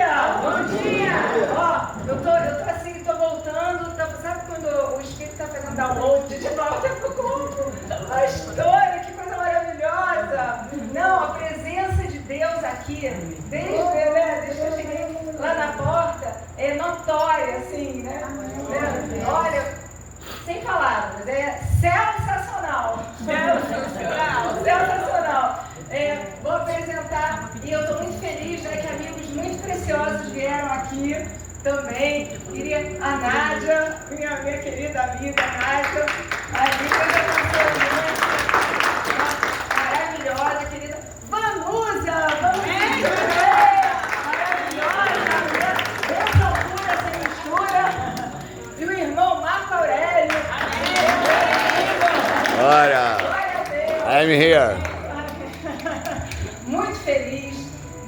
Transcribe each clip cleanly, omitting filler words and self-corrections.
dia! Bom dia! Ó, eu tô assim, tô voltando, sabe quando o Espírito tá fazendo download de volta pro corpo? A história, que coisa maravilhosa! Não, a presença de Deus aqui, desde que eu cheguei lá na porta, é notória, assim, né? Olha, sem palavras, é sensacional! Sensacional! Vou apresentar, e eu estou muito feliz, né, que amigos muito preciosos vieram aqui também. Queria a Nádia, minha querida amiga Nádia, maravilhosa, querida Vanusa, maravilhosa, dessa altura, sem mistura, e o irmão Marco Aurélio. Olha, I'm here. Muito feliz,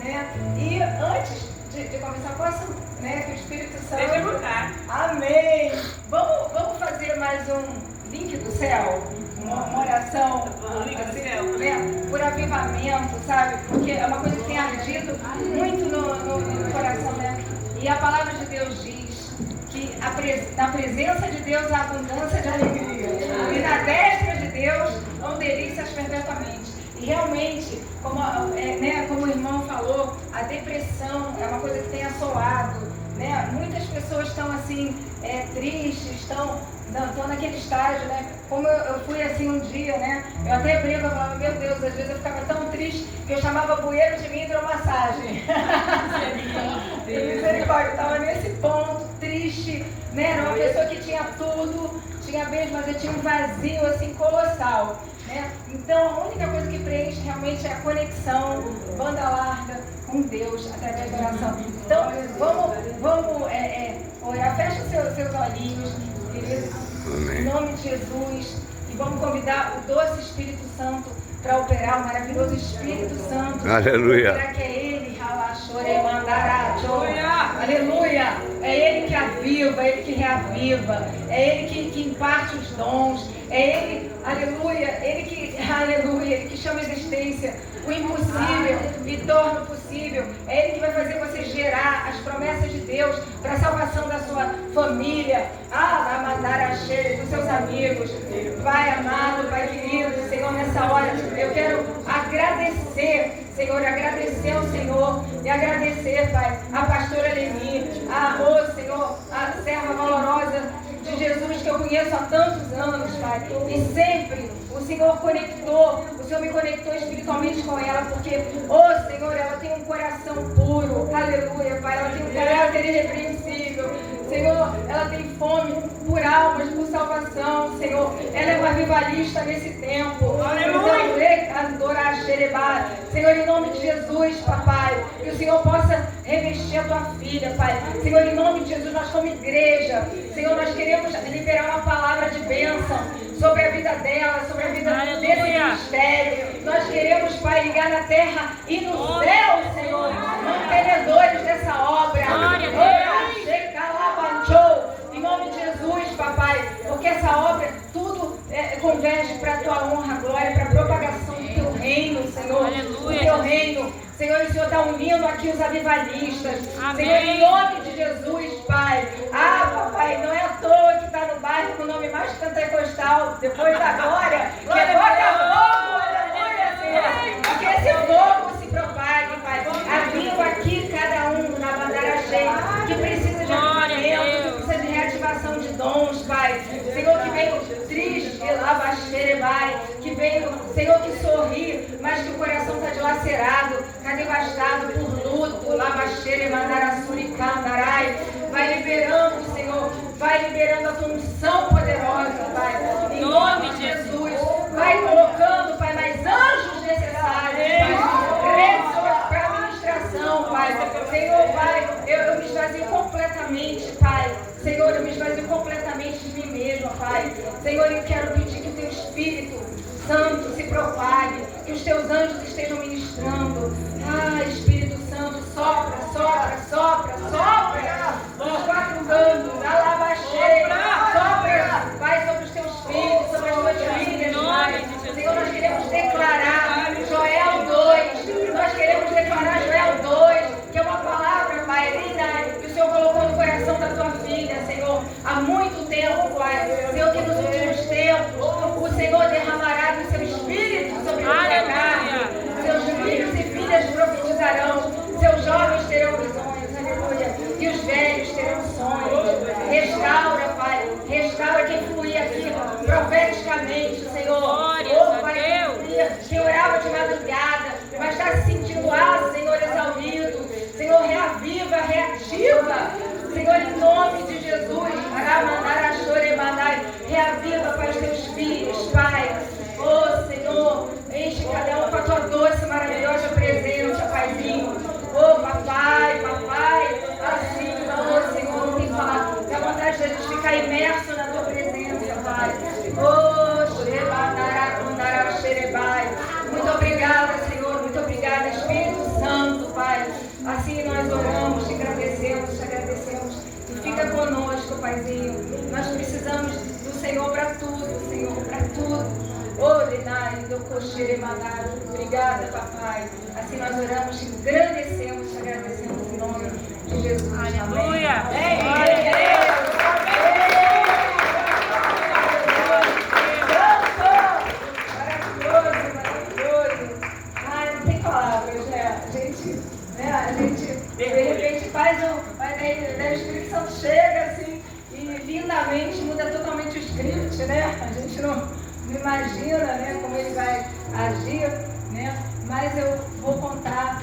né? E antes de começar, posso, né, que o Espírito Santo... Deixa eu botar. Amém! Vamos fazer mais um link do céu? Uma oração, assim, né, por avivamento, sabe? Porque é uma coisa que tem ardido muito no coração, né? E a palavra de Deus diz que na presença de Deus há abundância de alegria. E na destra de Deus há delícias perpetuamente. E realmente, como o irmão falou, a depressão é uma coisa que tem assolado, né? Muitas pessoas estão assim, tristes, estão naquele estágio, né? Como eu fui assim um dia, né? Eu até brinco, eu falava, meu Deus, às vezes eu ficava tão triste que eu chamava bueiro de hidromassagem. Misericórdia, eu estava nesse ponto, triste, né? Era uma pessoa que tinha tudo, tinha bens, mas eu tinha um vazio assim colossal. Né? Então a única coisa que preenche realmente é a conexão, banda larga com Deus através da oração. Então vamos orar, fecha os seus olhinhos, queridos, em nome de Jesus, e vamos convidar o doce Espírito Santo para operar, o maravilhoso Espírito Santo. Aleluia. Será que é Ele? Aleluia! É Ele que aviva, é Ele que reaviva, é Ele que imparte os dons, é Ele, aleluia, Ele que chama a existência o impossível e torna o possível. É Ele que vai fazer você gerar as promessas de Deus para a salvação da sua família, vai mandar a cheia dos seus amigos. Pai amado, Pai querido, Senhor, nessa hora eu quero agradecer, Senhor, agradecer ao Senhor e agradecer, Pai, a pastora Leni, Senhor, a serva valorosa de Jesus que eu conheço há tantos anos, Pai, e sempre o Senhor me conectou espiritualmente com ela, porque, Senhor, ela tem um coração puro, aleluia, Pai, ela tem um caráter irrepreensível, Senhor, ela tem fome por almas, por salvação, Senhor, ela é uma rivalista nesse tempo, aleluia, Senhor, em nome de Jesus, Papai, que o Senhor possa revestir a tua filha, Pai, Senhor, em nome de Jesus, nós como igreja, Senhor, nós queremos liberar uma palavra de bênção sobre a vida dela, sobre a vida desse ministério. Nós queremos, Pai, ligar na terra e no céu, Senhor, mantenedores dessa obra. Em nome de Jesus, Papai, porque essa obra tudo converge para a tua honra, glória, para a propagação do teu reino, Senhor. Aleluia. Do teu reino. Senhor, o Senhor está unindo aqui os avivalistas. Amém. Senhor, em nome de Jesus, Pai. Papai, não é à toa que está no bairro com o nome mais pentecostal, depois da glória, que é Botafogo, aleluia, Senhor. Que esse fogo se propague, Pai. Aviva aqui cada um na bandeira cheia, que precisa de avivamento, que precisa de reativação de dons, Pai. Senhor, que veio triste, que veio, Senhor, que sorri, mas que o coração está dilacerado, está devastado por luto, vai liberando, Senhor, vai liberando a tua unção poderosa, Pai, em nome de Jesus, vai colocando, Pai, mais anjos necessários, Pai, para a ministração, Pai, Senhor, Pai, eu me esvazio completamente, Pai, Senhor, eu me esvazio completamente de mim mesma, Pai, Senhor, eu quero pedir que o teu Espírito Santo se propague, que os teus anjos estejam ministrando. Espírito Santo, sopra, sopra, sopra, sopra nos quatro cantos, sopra, vai sobre os teus filhos, sobre as tuas filhas, Pai. Senhor, nós queremos declarar Joel 2, nós queremos declarar Joel 2, que é uma palavra, Pai, Obrigada, papai. Assim nós oramos, te engrandecemos, te agradecemos em nome de Jesus. Aleluia. Amém. Glória a Deus. Maravilhoso. Ai, não tem palavras, né? A gente de repente faz daí o Espírito Santo chega assim e lindamente muda totalmente o script, né? A gente não imagina, né, como ele vai agir, né? Mas eu vou contar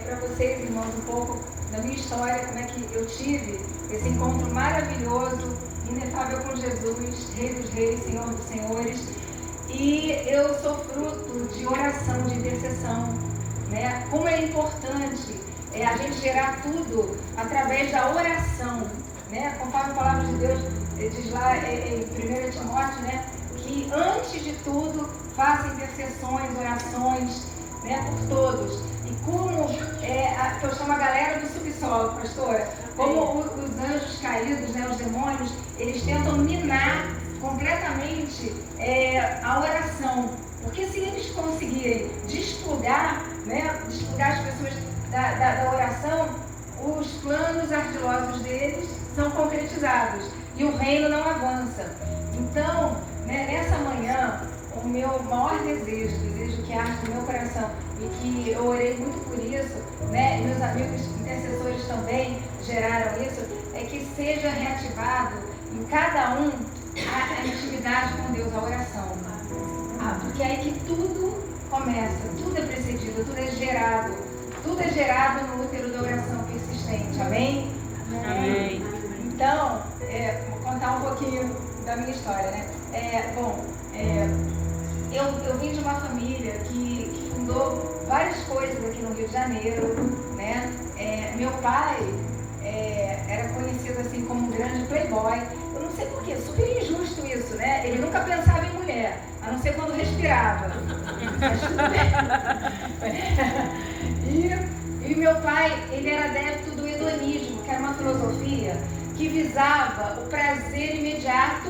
para vocês, irmãos, um pouco da minha história, como é que eu tive esse encontro maravilhoso, inefável com Jesus, Rei dos Reis, Senhor dos Senhores. E eu sou fruto de oração, de intercessão, né? Como é importante a gente gerar tudo através da oração, né? Conforme a palavra de Deus diz lá em 1 Timóteo, né? Que antes de tudo faça intercessões, orações, né? Por todos. E como que eu chamo a galera do subsolo, pastora, como os anjos caídos, né? Os demônios, eles tentam minar completamente a oração, porque se eles conseguirem desplugar, né, desplugar as pessoas da oração, os planos ardilosos deles são concretizados e o reino não avança. Então, né, nessa manhã, o meu maior desejo que arde no meu coração e que eu orei muito por isso, né, e meus amigos intercessores também geraram isso, é que seja reativado em cada um a intimidade com Deus, a oração. Porque é aí que tudo começa, tudo é precedido, tudo é gerado no útero da oração persistente. Amém? Amém. Então, vou contar um pouquinho da minha história, né? Eu vim de uma família que fundou várias coisas aqui no Rio de Janeiro, né? Meu pai era conhecido assim como um grande playboy. Eu não sei porquê, super injusto isso, né? Ele nunca pensava em mulher, a não ser quando respirava. Mas tudo bem. E meu pai, ele era adepto do hedonismo, que era uma filosofia que visava o prazer imediato,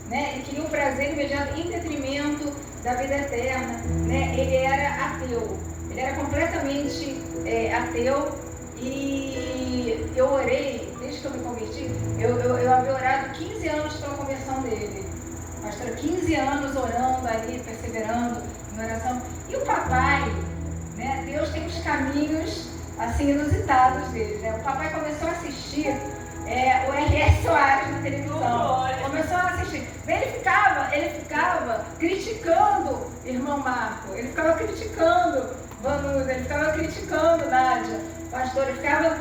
né? Ele queria o prazer imediato em detrimento da vida eterna, né? Ele era ateu, ele era completamente ateu. E eu orei, desde que eu me converti, eu havia orado 15 anos pela conversão dele. Pastora, 15 anos orando ali, perseverando em oração. E o papai, né, Deus tem uns caminhos assim inusitados dele, né? O papai começou a assistir o R.S. Soares na televisão. Começou a assistir. Ele ficava criticando irmão Marco, ele ficava criticando Vanusa, ele ficava criticando Nádia. Pastor, ele ficava,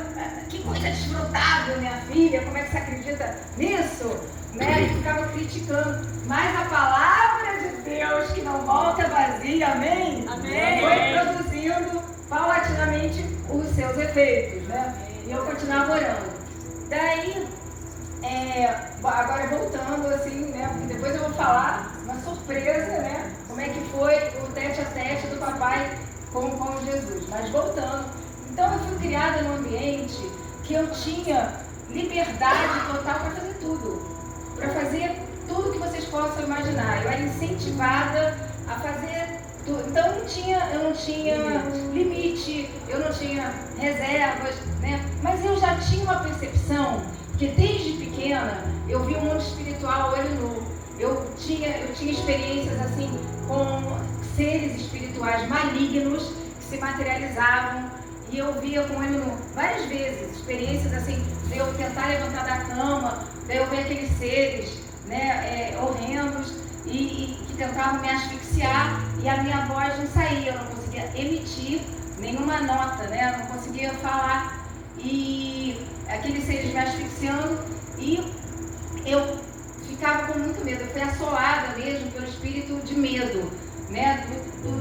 que coisa desfrutável, minha filha, como é que você acredita nisso? Né? Ele ficava criticando, mas a palavra de Deus que não volta vazia, amém? Amém. Foi produzindo paulatinamente os seus efeitos, né? E eu continuava orando. Daí, agora voltando assim, né? Porque depois eu vou falar uma surpresa, né? Como é que foi o tete-a-tete do papai com Jesus. Mas voltando. Então eu fui criada num ambiente que eu tinha liberdade total para fazer tudo. Para fazer tudo que vocês possam imaginar. Eu era incentivada a fazer tudo. Então eu não tinha limite, eu não tinha reservas, né? Mas eu já tinha uma percepção que desde pequena eu vi o mundo espiritual olho nu. Eu tinha experiências assim com seres espirituais malignos que se materializavam. E eu via com ele várias vezes, experiências assim, de eu tentar levantar da cama, daí eu ver aqueles seres, né, horrendos e que tentavam me asfixiar e a minha voz não saía, eu não conseguia emitir nenhuma nota, né, eu não conseguia falar e aqueles seres me asfixiando e eu ficava com muito medo, eu fui assolada mesmo pelo espírito de medo, né,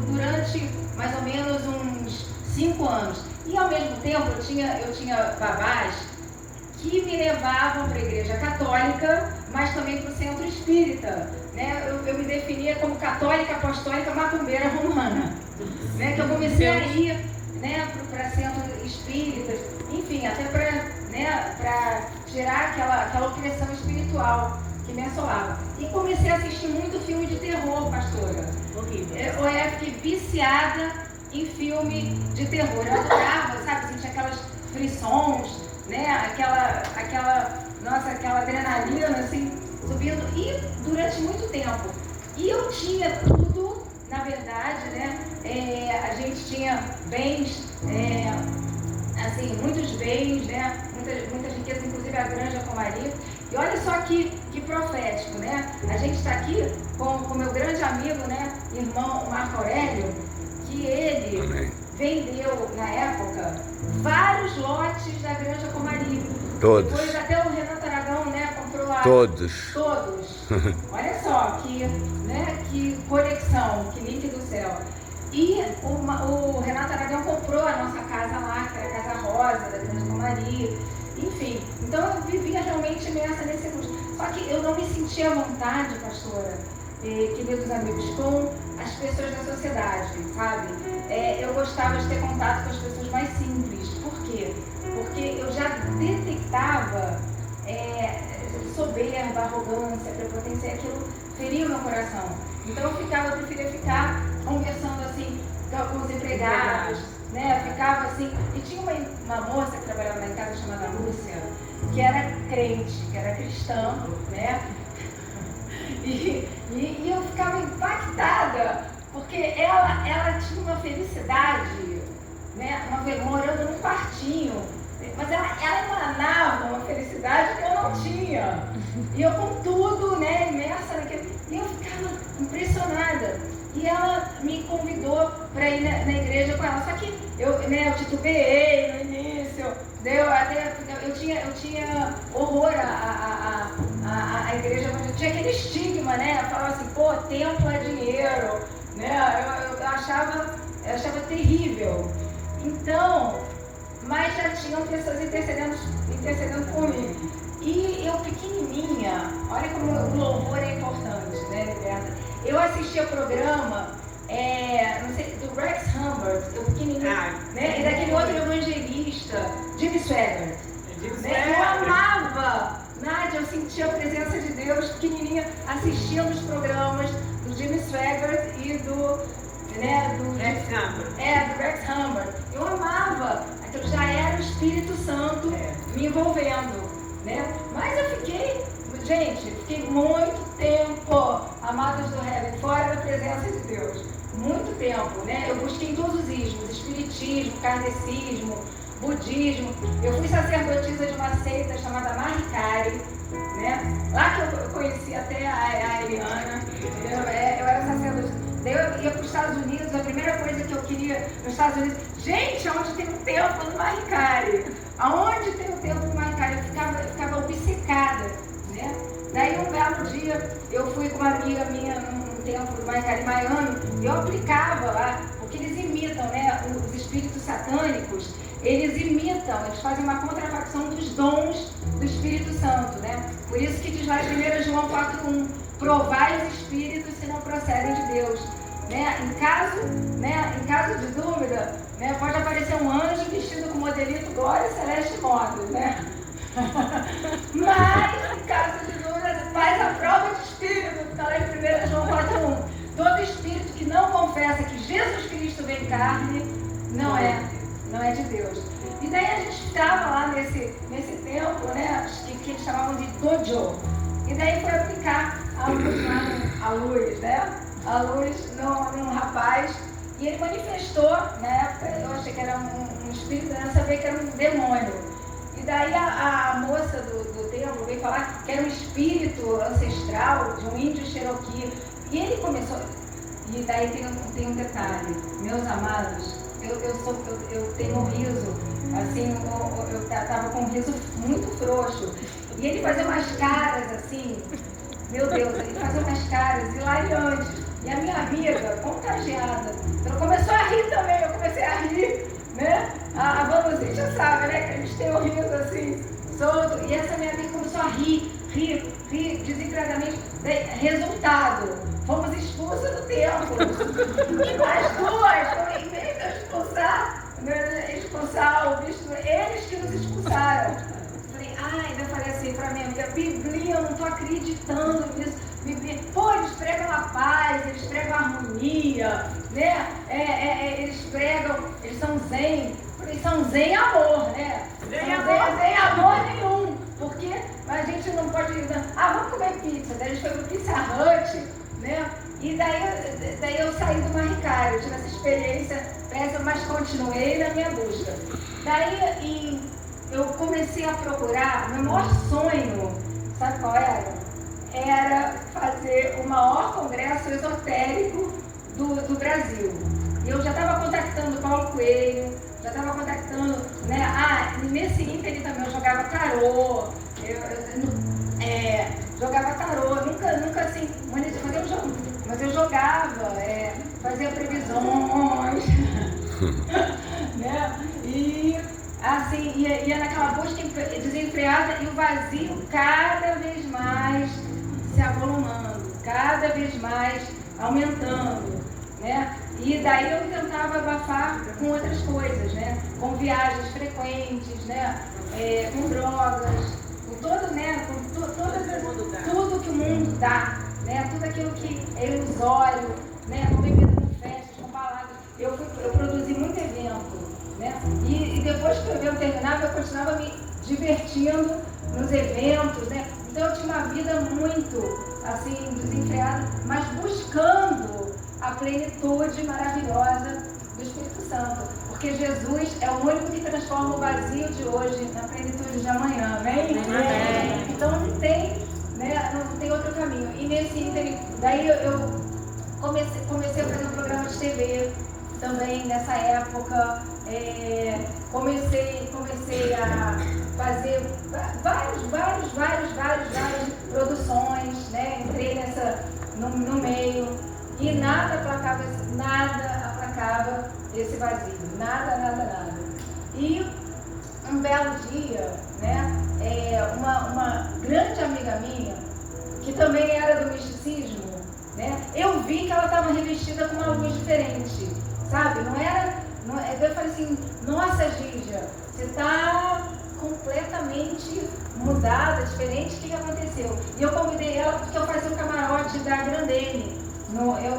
durante mais ou menos uns 5 anos. E ao mesmo tempo eu tinha babás que me levavam para a igreja católica, mas também para o centro espírita. Né? Eu me definia como católica, apostólica, macumbeira romana. Né? Que eu comecei a ir, né, para centro espírita, enfim, até para, né, gerar aquela opressão espiritual. que me assolava. E comecei a assistir muito filme de terror, pastora. Eu fiquei viciada em filme de terror. Eu adorava, sabe, sentir aquelas frissons, né? Aquela adrenalina, assim, subindo. E durante muito tempo. E eu tinha tudo, na verdade, né? A gente tinha bens, assim, muitos bens, né? Muitas riquezas, inclusive a Granja Comari. E olha só que profético, né? A gente está aqui com o meu grande amigo, né? Irmão Marco Aurélio, que ele vendeu, na época, vários lotes da Granja Comari. Todos. Depois até o Renato Aragão, né? Comprou lá. Todos. Olha só, que conexão, que link do céu. E o Renato Aragão comprou a nossa casa lá, que era a Casa Rosa, da Granja Comari. Enfim, então eu vivia realmente imersa nesse curso. Só que eu não me sentia à vontade, pastora, queridos amigos, com as pessoas da sociedade, sabe? Eu gostava de ter contato com as pessoas mais simples. Por quê? Porque eu já detectava soberba, arrogância, prepotência, e aquilo feria o meu coração. Então eu preferia ficar conversando assim com os empregados, né? Eu ficava assim, e tinha uma moça que trabalhava lá em casa chamada Lúcia, que era crente, que era cristã, né? E eu ficava impactada, porque ela tinha uma felicidade, né? Morando num quartinho, mas ela emanava uma felicidade que eu não tinha. E eu com tudo, né, imersa naquele. E eu ficava impressionada. E ela me convidou para ir na igreja com ela. Só que eu titubeei no início. Eu tinha horror à igreja, mas eu tinha aquele estigma, né? Eu falava assim, pô, templo é dinheiro, né? Eu achava terrível. Então, mas já tinham pessoas intercedendo por mim. E eu pequenininha, olha como o louvor é importante, né, Liberta? Eu assistia programa, não sei, do Rex Humbert, eu pequenininha, né? E daquele outro evangelista, Jimmy Swaggart. Né? Eu amava, Nádia, eu sentia a presença de Deus pequenininha, assistindo os programas do Jimmy Swaggart e do Rex Humbert. Eu amava, aquilo já era o Espírito Santo me envolvendo, né? Mas eu fiquei muito tempo, amados do Heaven, fora da presença de Deus. Muito tempo, né? Eu busquei em todos os ismos, espiritismo, kardecismo, budismo. Eu fui sacerdotisa de uma seita chamada Mahikari, né? Lá que eu conheci até a Eliana. Eu era sacerdotisa. Daí eu ia para os Estados Unidos, a primeira coisa que eu queria nos Estados Unidos, gente, aonde tem um templo no Mahikari? Aonde tem um templo no Mahikari? Eu ficava obcecada, né? Daí um belo dia, eu fui com uma amiga minha num templo do Mahikari em Miami, e eu aplicava lá, porque eles imitam, né? Os espíritos satânicos, eles fazem uma contrafação dos dons do Espírito Santo, né? Por isso que diz lá em 1 João 4:1, provai os espíritos se não procedem de Deus. Né? Em caso de dúvida, né, pode aparecer um anjo vestido com modelito glória celeste modos, né? Mas, em caso de dúvida, faz a prova de espírito, está lá em 1 João 4:1. Todo espírito que não confessa que Jesus Cristo vem em carne, não é de Deus. E daí a gente estava lá nesse templo, né, que eles chamavam de dojo. E daí foi aplicar a luz num rapaz, e ele manifestou, na época, eu achei que era um espírito, eu não sabia que era um demônio. E daí a moça do templo veio falar que era um espírito ancestral de um índio Cherokee. E ele começou, e daí tem um detalhe, meus amados, eu tenho um riso, assim, eu estava com um riso muito frouxo. E ele fazia umas caras assim, meu Deus, ele fazia umas caras hilariantes. E a minha amiga, contagiada, ela começou a rir também, eu comecei a rir, né? A Vanuzinha sabe, né? Que a gente tem um riso assim, solto. E essa minha amiga começou a rir desenfreadamente. Resultado, fomos expulsas do templo. E mais duas, em vez de expulsar o bicho, eles que nos expulsaram. Ainda falei assim para mim, amiga, Bíblia, eu não estou acreditando nisso. Bíblia, pô, eles pregam a paz, eles pregam a harmonia, né? Eles são zen. Eles são zen amor, né? Sem amor nenhum. Porque a gente não pode dizer, vamos comer pizza. Daí a gente foi pro Pizza Hut, né? E daí eu saí do Maricário, eu tive essa experiência, mas continuei na minha busca. Daí eu comecei a procurar, meu maior sonho, sabe qual era? Era fazer o maior congresso esotérico do Brasil. E eu já estava contactando Paulo Coelho, já estava contactando, né? Nesse ínterim também eu jogava tarô, jogava tarô, nunca assim, mas eu jogava, fazia previsões, né? E assim, ia naquela busca desenfreada e o vazio cada vez mais se avolumando, cada vez mais aumentando, né? E daí eu tentava abafar com outras coisas, né? Com viagens frequentes, né? Com drogas, com todo, né? Com tudo que o mundo dá, né? Tudo aquilo que é ilusório, né? Com bebida, com festas, com baladas. Eu produzi muito evento, né? E depois que o evento terminava, eu continuava me divertindo nos eventos, né? Então eu tinha uma vida muito, assim, desenfreada, mas buscando a plenitude maravilhosa do Espírito Santo. Porque Jesus é o único que transforma o vazio de hoje na plenitude de amanhã, amém? Amém. Então não tem, né, não tem outro caminho. E nesse ínterim, daí eu comecei a fazer um programa de TV também nessa época. Comecei a fazer várias produções, né? Entrei no meio. E nada aplacava esse vazio, nada. E um belo dia, né, uma grande amiga minha, que também era do misticismo, né, eu vi que ela estava revestida com uma luz diferente, sabe? Eu falei assim, nossa Gígia, você está completamente mudada, diferente, o que aconteceu? E eu convidei ela porque eu fazia o camarote da Grandene.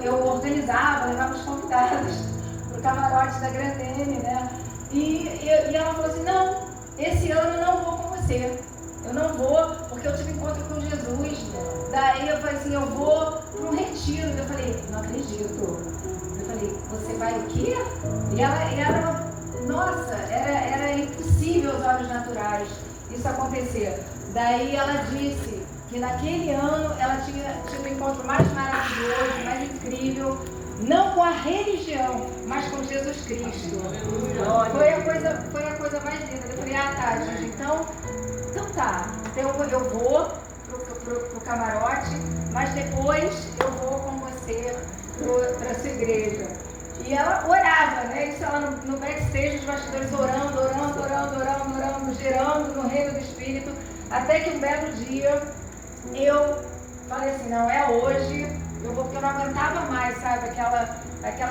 Eu organizava, levava os convidados para o camarote da Grandene, né? E ela falou assim, não, esse ano eu não vou com você. Eu não vou, porque eu tive encontro com Jesus. Daí eu falei assim, eu vou para um retiro. Eu falei, não acredito. Eu falei, você vai o quê? E ela nossa, era impossível aos olhos naturais isso acontecer. Daí ela disse que naquele ano ela tinha tido um encontro mais maravilhoso, mais incrível, não com a religião, mas com Jesus Cristo. Foi a coisa mais linda. Eu falei, tá, gente, então tá. Então eu vou pro camarote, mas depois eu vou com você para sua igreja. E ela orava, né? Isso ela no backstage, os bastidores orando, girando no reino do Espírito, até que um belo dia eu falei assim, não, é hoje, eu vou, porque eu não aguentava mais, sabe, aquela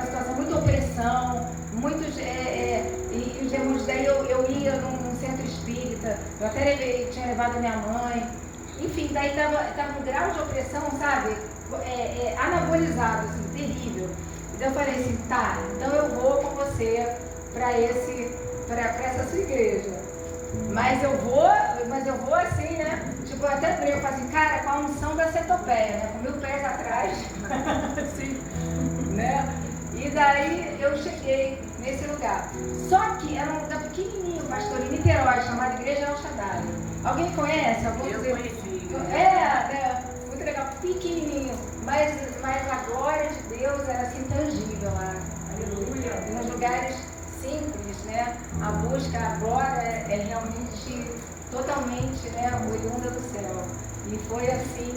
situação, muita opressão, muitos, e os demônios, daí eu ia num centro espírita, eu até tinha levado minha mãe, enfim, daí tava um grau de opressão, sabe, anabolizado, assim, terrível. Então eu falei assim, tá, então eu vou com você para essa sua igreja. Mas eu vou assim, né? Tipo, eu até brinco, eu falo assim, cara, com a unção da cetopeia, né? Com 1000 pés atrás, assim, né? E daí eu cheguei nesse lugar. Só que era um lugar pequenininho, pastor, em Niterói, chamado Igreja El Shaddai. Alguém conhece? Eu conheci. Muito legal, pequenininho. Mas a glória de Deus era assim tangível lá. Aleluia. E nos lugares simples, né? A busca, a glória é realmente totalmente, né, oriunda do céu. E foi assim,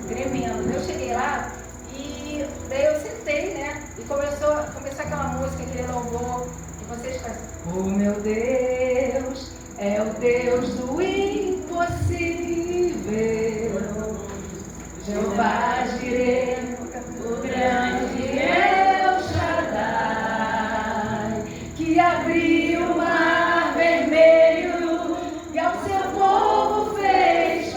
tremendo. Eu cheguei lá e daí eu sentei, né? E começou aquela música, aquele louvor que vocês fazem. Oh meu Deus, é o Deus do impossível. Jeová Jireh, o grande El Shaddai, que abriu o mar vermelho e ao seu povo fez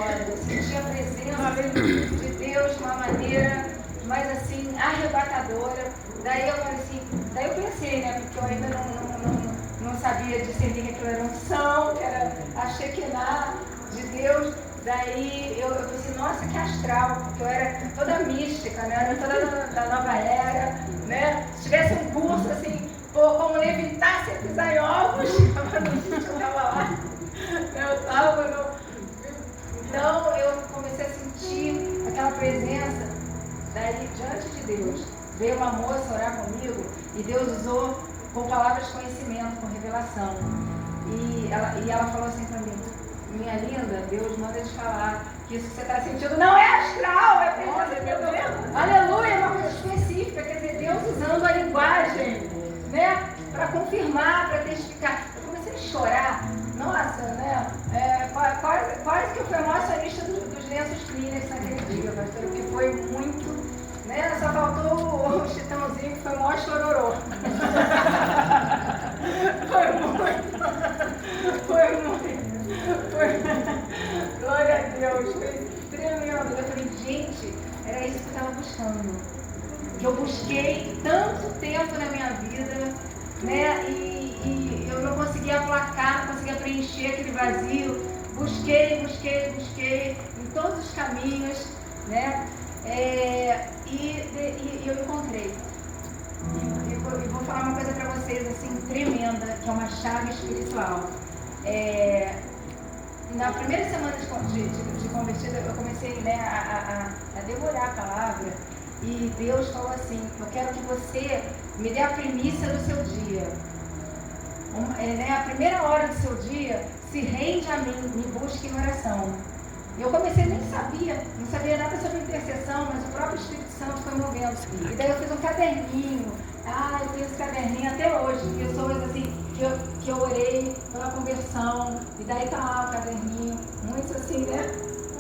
glória. Eu senti a presença de Deus de uma maneira mais assim, arrebatadora. Daí eu pensei, né? Porque eu ainda não sabia discernir que aquilo era unção, que era a Shekinah de Deus. Daí eu pensei, nossa, que astral, porque eu era toda mística, né? Eu era toda da nova era, né? Se tivesse um curso assim, como levitar sem pisar em ovos, eu estava lá. Então eu comecei a sentir aquela presença. Daí, diante de Deus, veio uma moça orar comigo e Deus usou com palavras de conhecimento, com revelação. E ela falou assim pra mim, minha linda, Deus manda te falar que isso que você está sentindo não é astral, é presença de Deus. Aleluia, é uma coisa específica, quer dizer, Deus usando a linguagem, né, para confirmar, para testificar. Eu comecei a chorar, nossa, né, quase que eu fui a maior acionista dos lenços clínicos naquele dia, pastor, porque foi muito, né, só faltou o Chitãozinho, que foi o maior chororô. Glória a Deus, foi tremendo. Eu falei, gente, era isso que eu estava buscando. Que eu busquei tanto tempo na minha vida, né? E eu não conseguia aplacar, não conseguia preencher aquele vazio. Busquei em todos os caminhos, né? E eu encontrei. E vou falar uma coisa para vocês assim, tremenda, que é uma chave espiritual. Na primeira semana de convertida, eu comecei, né, a devorar a palavra. E Deus falou assim, eu quero que você me dê a primícia do seu dia. A primeira hora do seu dia, se rende a mim, me busque em oração. Eu comecei, nem não sabia nada sobre intercessão, mas o próprio Espírito Santo foi movendo. E daí eu fiz um caderninho. Eu tenho esse caderninho até hoje. Pessoas assim, que eu orei pela conversão. E daí tá lá o caderninho. Muitos assim, né?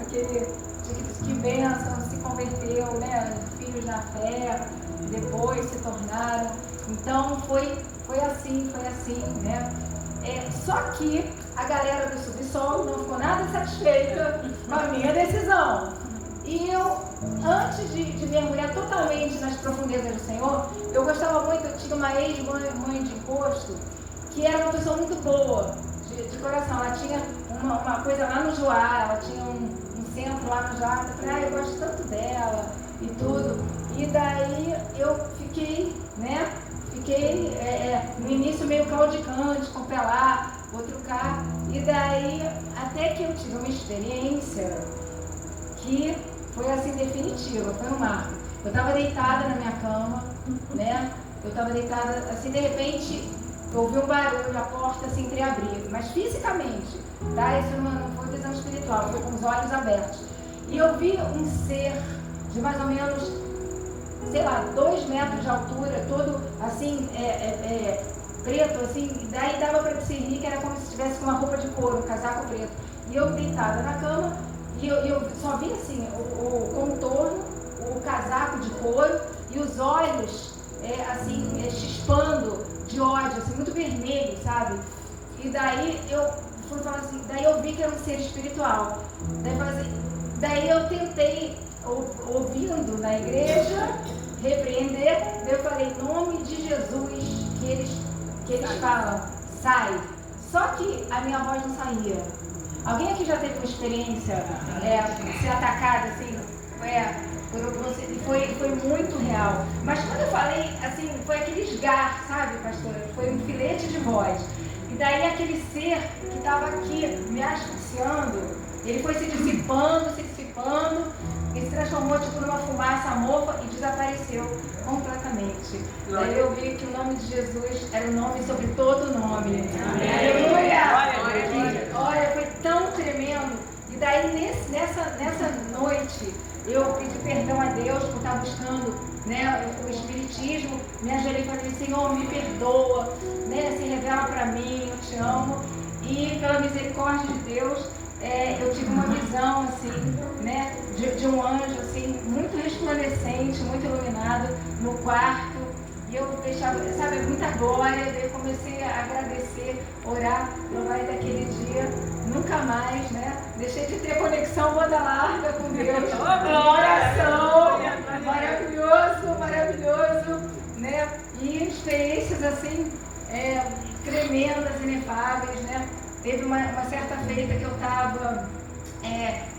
Aquele que bênção, se converteu, né? Filhos da fé, depois se tornaram. Então foi assim, né? Só que a galera do subsolo não ficou nada satisfeita com a minha decisão. E eu, antes de mergulhar totalmente nas profundezas do Senhor, eu gostava muito, eu tinha uma ex-mãe de imposto, que era uma pessoa muito boa, de coração. Ela tinha uma coisa lá no Joá, ela tinha um centro lá no Joá. Eu falei, eu gosto tanto dela e tudo. E daí eu fiquei, né? No início meio claudicante, com pelar, outro cá. E daí, até que eu tive uma experiência que foi assim definitiva, foi um marco. Eu estava deitada na minha cama, né? Eu estava deitada, assim, de repente, eu ouvi um barulho, a porta se entreabrir, mas fisicamente, tá? Isso não foi visão espiritual, foi com os olhos abertos. E eu vi um ser de mais ou menos, sei lá, 2 metros de altura, todo assim, preto, assim, e daí dava para discernir que era como se estivesse com uma roupa de couro, um casaco preto. E eu deitada na cama, e eu só vi assim, o contorno, o casaco de couro, e os olhos, assim, chispando de ódio, assim, muito vermelho, sabe? E daí eu fui falar assim, daí eu vi que era um ser espiritual. Daí eu tentei, ouvindo na igreja, repreender, daí eu falei, em nome de Jesus, que eles falam, sai. Só que a minha voz não saía. Alguém aqui já teve uma experiência de ser atacada, assim, foi muito real. Mas quando eu falei, assim, foi aquele esgar, sabe, pastora? Foi um filete de voz. E daí aquele ser que estava aqui me asfixiando, ele foi se dissipando, e se transformou tipo numa fumaça amorfa e desapareceu completamente. Daí eu vi que o nome de Jesus era o nome sobre todo nome. Aleluia! Olha, foi tão tremendo. E daí nessa noite eu pedi perdão a Deus por estar buscando, né, o Espiritismo. Me ajoelhei e falei, Senhor, me perdoa, né, se revela para mim, eu te amo. E pela misericórdia de Deus, eu tive uma visão assim, né, de um anjo assim, muito resplandecente, muito iluminado no quarto. E eu deixava, sabe, muita glória. Daí eu comecei a agradecer, orar. Louvar, e daquele dia, nunca mais, né? Deixei de ter conexão banda larga com Deus. Oração, maravilhoso, maravilhoso, né? E experiências assim, tremendas, inefáveis, né? Teve uma certa feita que eu estava,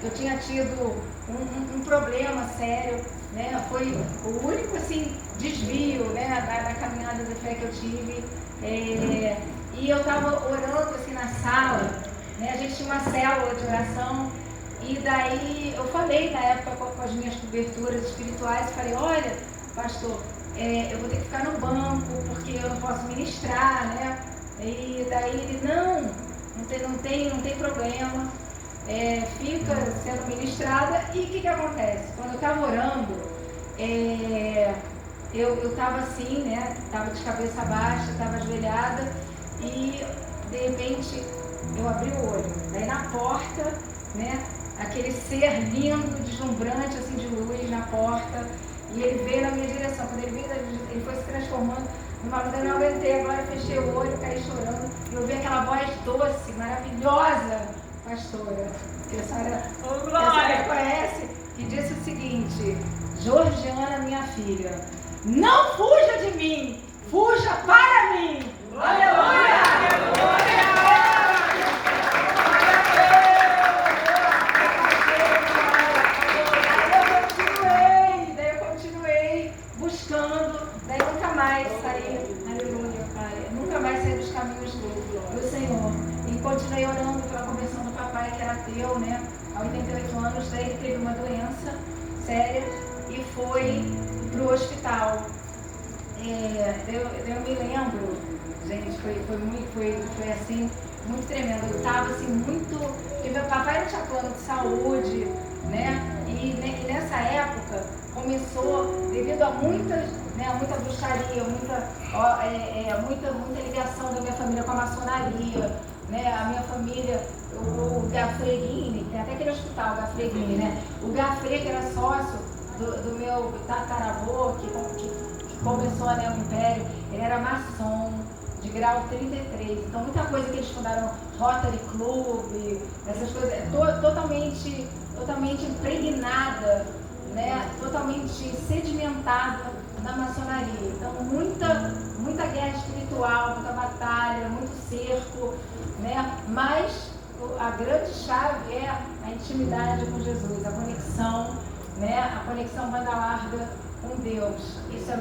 eu tinha tido um problema sério, né? Foi o único assim, desvio, né, da caminhada de fé que eu tive. E eu estava orando assim na sala, né? A gente tinha uma célula de oração. E daí eu falei na época com as minhas coberturas espirituais, falei, olha, pastor, eu vou ter que ficar no banco, porque eu não posso ministrar, né? E daí ele, não tem problema, fica sendo ministrada. E o que acontece? Quando eu estava orando, eu estava assim, né? Estava de cabeça baixa, estava ajoelhada, e de repente eu abri o olho. Daí na porta, né? Aquele ser lindo, deslumbrante, assim, de luz na porta, e ele veio na minha direção. Quando ele veio, ele foi se transformando numa luz. Eu não aguentei, agora fechei o olho, caí chorando, e ouvi aquela voz doce, maravilhosa, pastora, que a senhora conhece, que disse o seguinte: Georgiana, minha filha, não fuja de mim, fuja para mim. Aleluia! Buscando, daí nunca mais saí, aleluia, Pai, nunca mais saí dos caminhos do Senhor. E continuei orando pela conversão do papai, que era ateu, né? Há 88 anos, daí ele teve uma doença séria e foi para o hospital. Eu me lembro, gente, foi assim, muito tremendo. Eu estava assim, muito. Porque meu papai não tinha plano de saúde, né? E nessa época começou, devido a muita bruxaria, muita ligação da minha família com a maçonaria, né? A minha família, o Gafreguini, tem até aquele hospital, o Gafreguini, né? O Gafre, que era sócio do meu tataravô, que começou, né, o império, ele era maçom de grau 33. Então muita coisa que eles fundaram, Rotary Club, essas coisas, totalmente impregnada, né, totalmente sedimentada na maçonaria. Então muita guerra espiritual, muita batalha, muito cerco, né? Mas a grande chave é a intimidade com Jesus, a conexão, né? A conexão banda larga com Deus. Isso é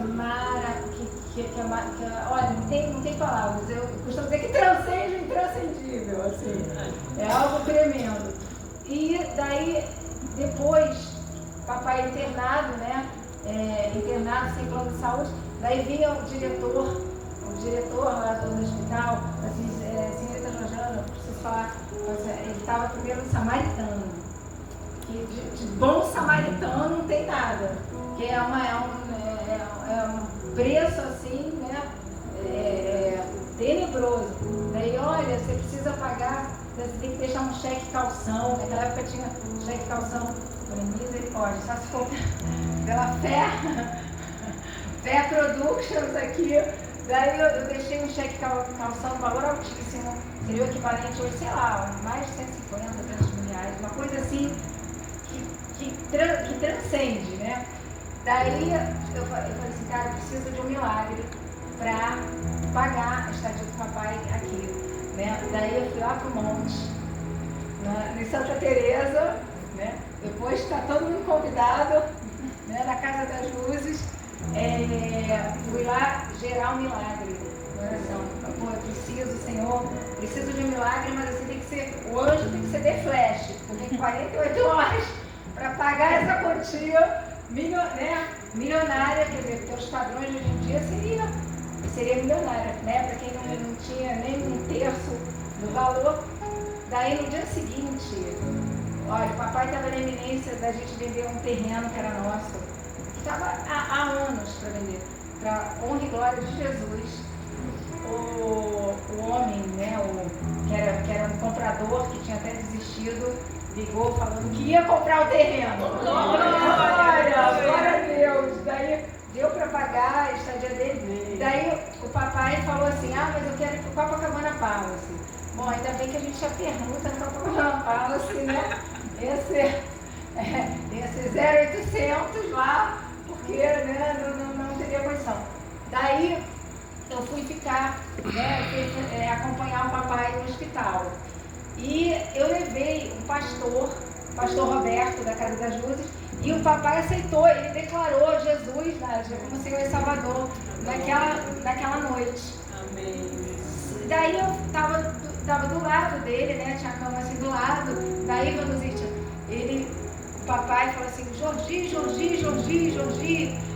olha, não tem palavras. Eu costumo dizer que transcende o intranscendível, assim. É algo tremendo. E daí, depois, papai internado, né? Internado sem plano de saúde. Daí vinha o diretor lá do hospital, assim, senhorita Georgiana, eu preciso falar, ele estava primeiro no samaritano. Que de bom samaritano não tem nada. Que é um preço assim, né? Tenebroso. Daí, olha, você precisa pagar, você tem que deixar um cheque calção. Naquela época tinha cheque calção. Falei, misericórdia, só se for pela Fé Productions aqui. Daí eu deixei um cheque calção, um valor altíssimo. Seria o equivalente hoje, sei lá, mais de 150, 200 mil reais. Uma coisa assim que transcende, né? Daí eu falei assim, cara, eu preciso de um milagre para pagar a estadia do papai aqui, né? Daí eu fui lá pro monte, em Santa Teresa, né? Depois está todo mundo convidado, né? Na Casa das Luzes, fui lá gerar um milagre na oração. Pô, eu preciso, Senhor, preciso de um milagre, mas assim o anjo tem que ser de flash, eu tenho 48 horas para pagar essa quantia milionária, quer dizer, porque os padrões de hoje em dia seria milionária, né? Para quem não tinha nem um terço do valor. Daí no dia seguinte, olha, o papai estava na iminência da gente vender um terreno que era nosso, que estava há anos para vender, para honra e glória de Jesus. O homem, né, que era um comprador, que tinha até desistido, ligou falando que ia comprar o terreno. Glória a Deus! Daí deu para pagar a estadia dele. Daí o papai falou assim, mas eu quero ir para o Copacabana Palace. Bom, ainda bem que a gente já pergunta no Copacabana Palace, né? Ia ser 0,800 lá, porque né, não teria condição. Daí eu fui ficar, né, acompanhar o papai no hospital. E eu levei o pastor Roberto, da Casa das Luzes, e o papai aceitou, ele declarou Jesus como Senhor e Salvador naquela noite. Amém. Daí eu tava do lado dele, né? Tinha a cama assim do lado. Daí, Vanuzita, o papai falou assim, Jorgi,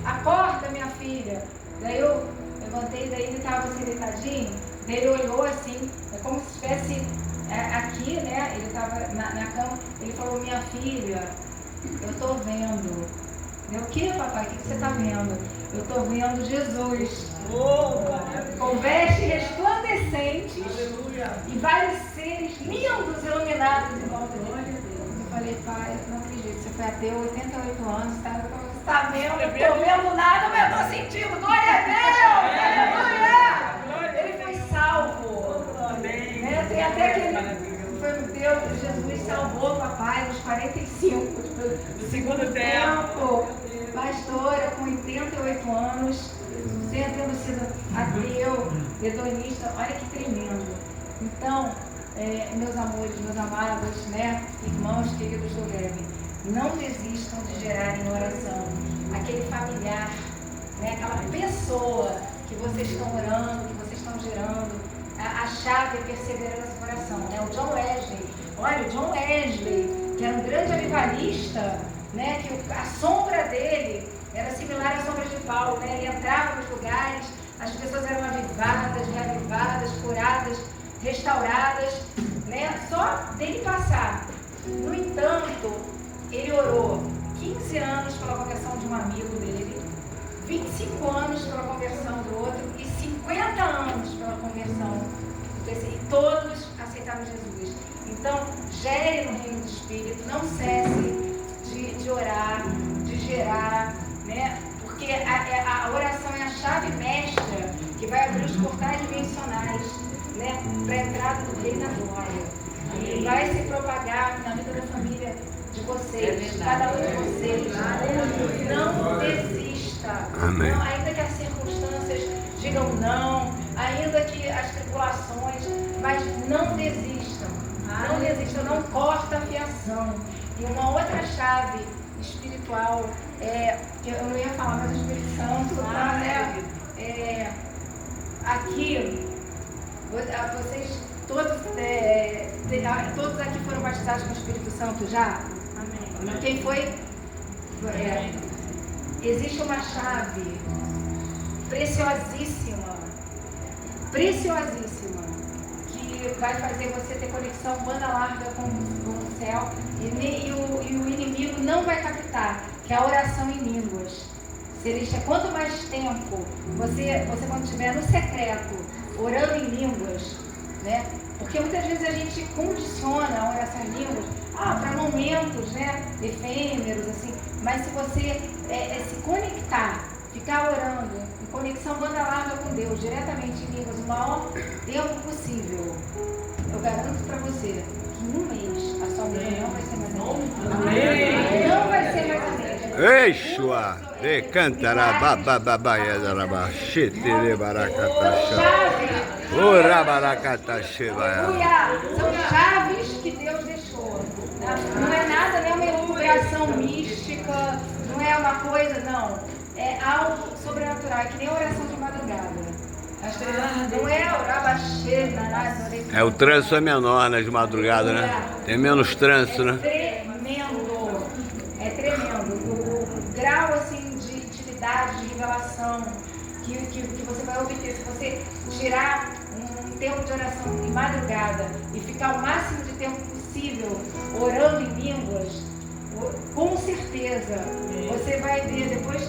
acorda, minha filha. Daí eu levantei, daí ele estava assim deitadinho, daí ele olhou assim, é como se estivesse aqui, né? Ele estava na cama, ele falou, minha filha, eu estou vendo. Eu, o que, papai? O que você está vendo? Eu estou vendo Jesus. Com vestes resplandecentes. Aleluia. E vários seres lindos iluminados em volta dele. Eu falei, pai, não acredito, você foi ateu, 88 anos, tá? Você está vendo? Eu estou vendo nada, mas eu estou sentindo. Glória a Deus! Aleluia! Ele foi salvo. Né? Tem até aquele... Deus, Jesus salvou o papai nos 45 do segundo tempo. Pastora com 88 anos, tendo sido ateu, hedonista, olha que tremendo. Então, meus amores, meus amados, né, irmãos queridos do Leve, não desistam de gerar em oração aquele familiar, né, aquela pessoa que vocês estão orando, que vocês estão gerando. A chave é perseverança no coração, né? O John Wesley, olha, o John Wesley, que era um grande avivalista, né? Que a sombra dele era similar à sombra de Paulo, né? Ele entrava nos lugares, as pessoas eram avivadas, reavivadas, curadas, restauradas, né? Só dele passar. No entanto, ele orou 15 anos pela conversão de um amigo dele, 25 anos pela conversão do outro e 50 anos pela conversão do terceiro. E todos aceitaram Jesus. Então, gere no reino do Espírito, não cesse de orar, de gerar, né? Porque a oração é a chave mestra que vai abrir os portais dimensionais, né? Para a entrada do Rei da Glória. E vai se propagar na vida da família de vocês, cada um de vocês. Não desista. Amém. Não, ainda que as circunstâncias digam não, ainda que as tribulações, mas não desistam. Não desistam, não corta a fiação. E uma outra chave espiritual, que eu não ia falar, mas o Espírito Santo, né? Aqui, vocês todos aqui foram batizados com o Espírito Santo já? Amém. Quem foi? Existe uma chave preciosíssima, que vai fazer você ter conexão banda larga com o céu e o inimigo não vai captar, que é a oração em línguas. Quanto mais tempo você quando estiver no secreto, orando em línguas, né? Porque muitas vezes a gente condiciona a oração em línguas para momentos, né, efêmeros, assim. Mas se você se conectar, ficar orando, em conexão banda larga com Deus, diretamente em línguas, o maior tempo possível, eu garanto para você que em um mês a sua vida não vai ser mais a mesma. Não vai ser mais a mesma. Eixua, de cantará, bababaia, darabá, xetere, baracataxá, urabaracataxê, São chaves que Deus deixou. Não é nada, não é uma elucubração mística, não é uma coisa, não. É algo sobrenatural, é que nem oração de madrugada. Não é orar é o trânsito é menor, né, de madrugada, né? Tem menos trânsito, né? É tremendo. O grau, assim, de intimidade, de revelação que você vai obter se você tirar um tempo de oração em madrugada e ficar o máximo de tempo possível orando em línguas, com certeza você vai ver, depois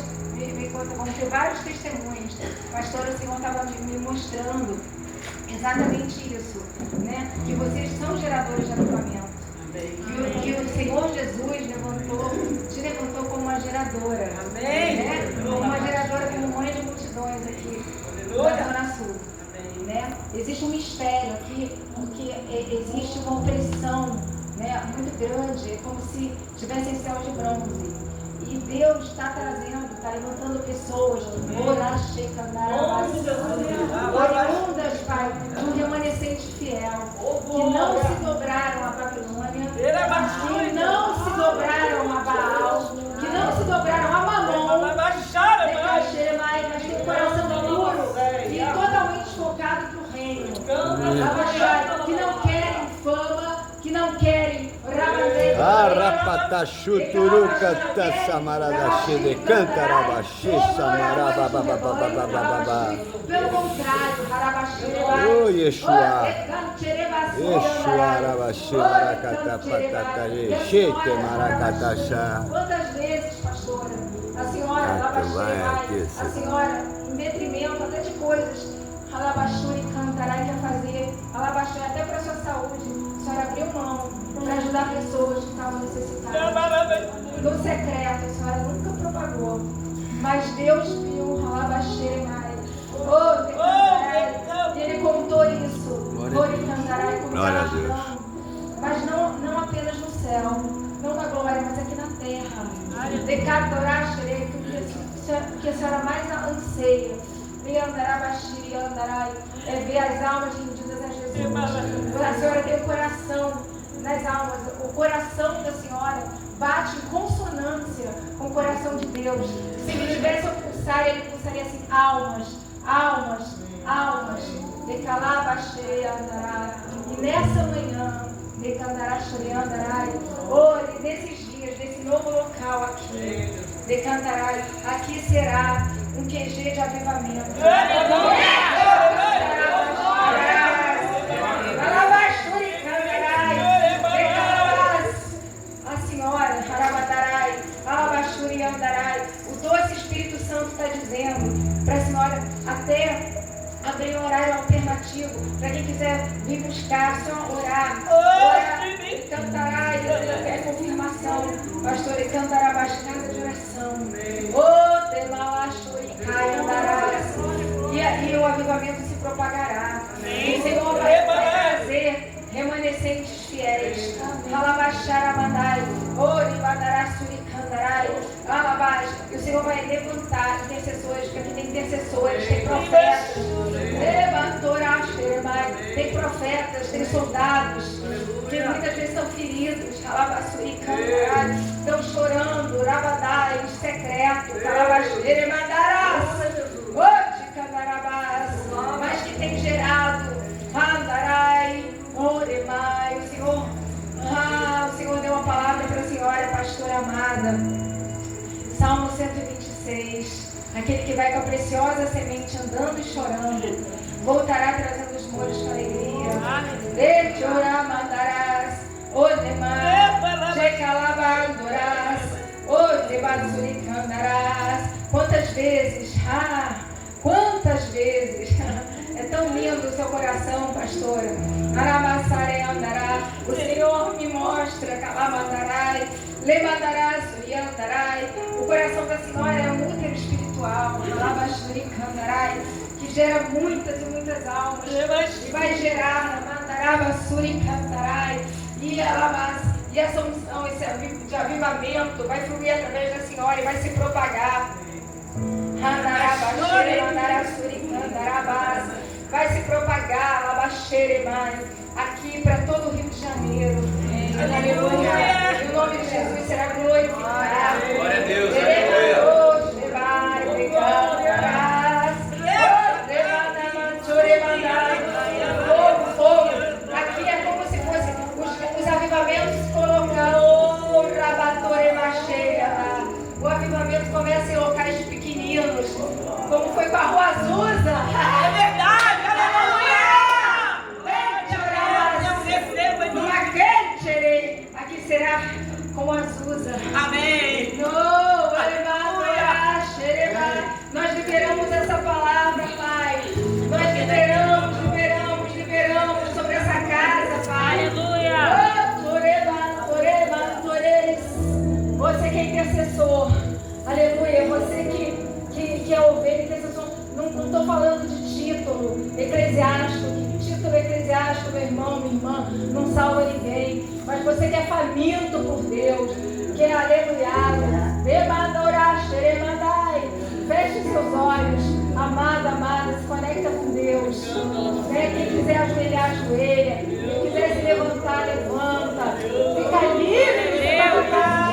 vão ter vários testemunhos. O pastor Simão estava me mostrando exatamente isso, né? Que vocês são geradores de avivamento. Que o Senhor Jesus te levantou como uma geradora. Amém. Né? Como uma geradora uma opressão, né, muito grande, é como se tivessem céus de bronze. E Deus está trazendo, está levantando pessoas, oriundas, Pai, de um remanescente fiel, que não se dobraram a Babilônia, que não se dobraram a Baal, que não se dobraram a Mamon, mas tem um coração puro e totalmente focado para o reino, que não querem fama, que não querem Arapatachuturuca tassamaradaxi de cantarabaxi samarabababababababa. Pelo contrário, Oh, Yeshua. Yeshua arabaxi maracatapatataye. Chete maracataxá. Quantas vezes, pastora, a senhora, a senhora, em detrimento até de coisas, Alabaxuri cantará e quer fazer, alabaxuri até para a sua saúde, a senhora abriu mão para ajudar pessoas que estavam necessitadas. No secreto, a senhora nunca propagou, mas Deus viu, alabaxuri mais. E Ele contou isso. Cantará e Glória a Deus. Mas não apenas no céu, não na glória, mas aqui na terra. Que a senhora mais anseia. Ver as almas rendidas a Jesus. A senhora tem o coração nas almas. O coração da senhora bate em consonância com o coração de Deus. Se ele tivesse a pulsar, ele pulsaria assim: almas, almas, almas. E nessa manhã, nesses dias, nesse novo local aqui, aqui será um QG de avivamento. A senhora, o doce Espírito Santo está dizendo para a senhora até abrir um horário alternativo para quem quiser vir buscar, só orar, cantará e é confirmação, pastor, e cantará casa de oração. E o avivamento se propagará. O Senhor vai trazer remanescentes fiéis. E o Senhor vai levantar intercessores, porque aqui tem intercessores, tem profetas. Tem profetas, tem soldados, que muitas vezes são feridos, estão chorando, em secreto, mas que tem gerado, o Senhor deu uma palavra para a senhora, pastora amada, Salmo 126, aquele que vai com a preciosa semente andando e chorando, voltará trazendo os molhos com alegria. Quantas vezes, é tão lindo o seu coração, pastora. O Senhor me mostra, o coração da senhora é um útero espiritual, que gera muitas e muitas almas, e vai gerar, e essa unção, esse de avivamento vai fluir através da senhora e vai se propagar. Vai se propagar aqui para todo o Rio de Janeiro. Aleluia. E o nome de Jesus será glorificado. Glória a Deus. Aqui é como se fosse os avivamentos colocando o avivamento começa em locais pequeninos, como foi com a Rua Azusa. É verdade, aleluia! Aqui será com a Azusa. Amém! Nós liberamos essa palavra, Pai. Nós liberamos sobre essa casa, Pai. Aleluia! Você que é intercessor, aleluia, você que é ovelha, intercessor, Não estou falando de título eclesiástico, que título eclesiástico, meu irmão, minha irmã, não salva ninguém. Mas você que é faminto por Deus, que é aleluia, feche seus olhos, amada, amada, se conecta com Deus. Né? Quem quiser ajoelhar, ajoelha. Quem quiser se levantar, levanta. Fica livre de levantar.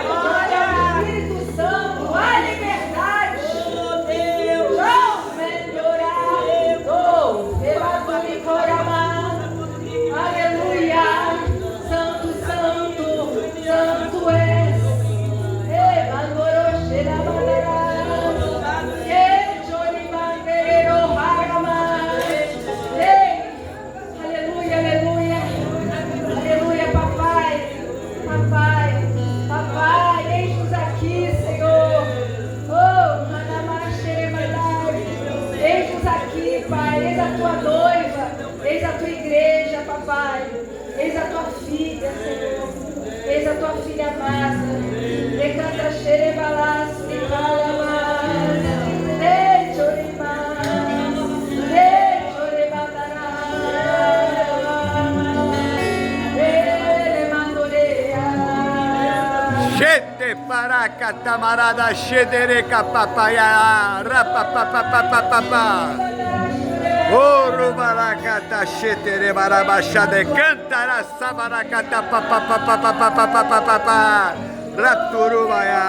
Glória ao Espírito Santo, a liberdade. Aleluia. Santo, santo, santo és. Aleluia, aleluia. Aleluia, papai. Papai, papai, eis-nos aqui, Senhor. Oh, Manamaxeremadai. Eis-nos aqui, Pai. Eis a tua noiva. Eis a tua igreja, papai. Eis a tua filha, Senhor. Eis a tua filha amada. Decanta xerebalas, ficalamas. Chete paraca tamarada xedereca papaya rapapapapapapá. Ouro maracata xetere marabachade cantara samaracata papapapapapapapapá. Raturubaiá.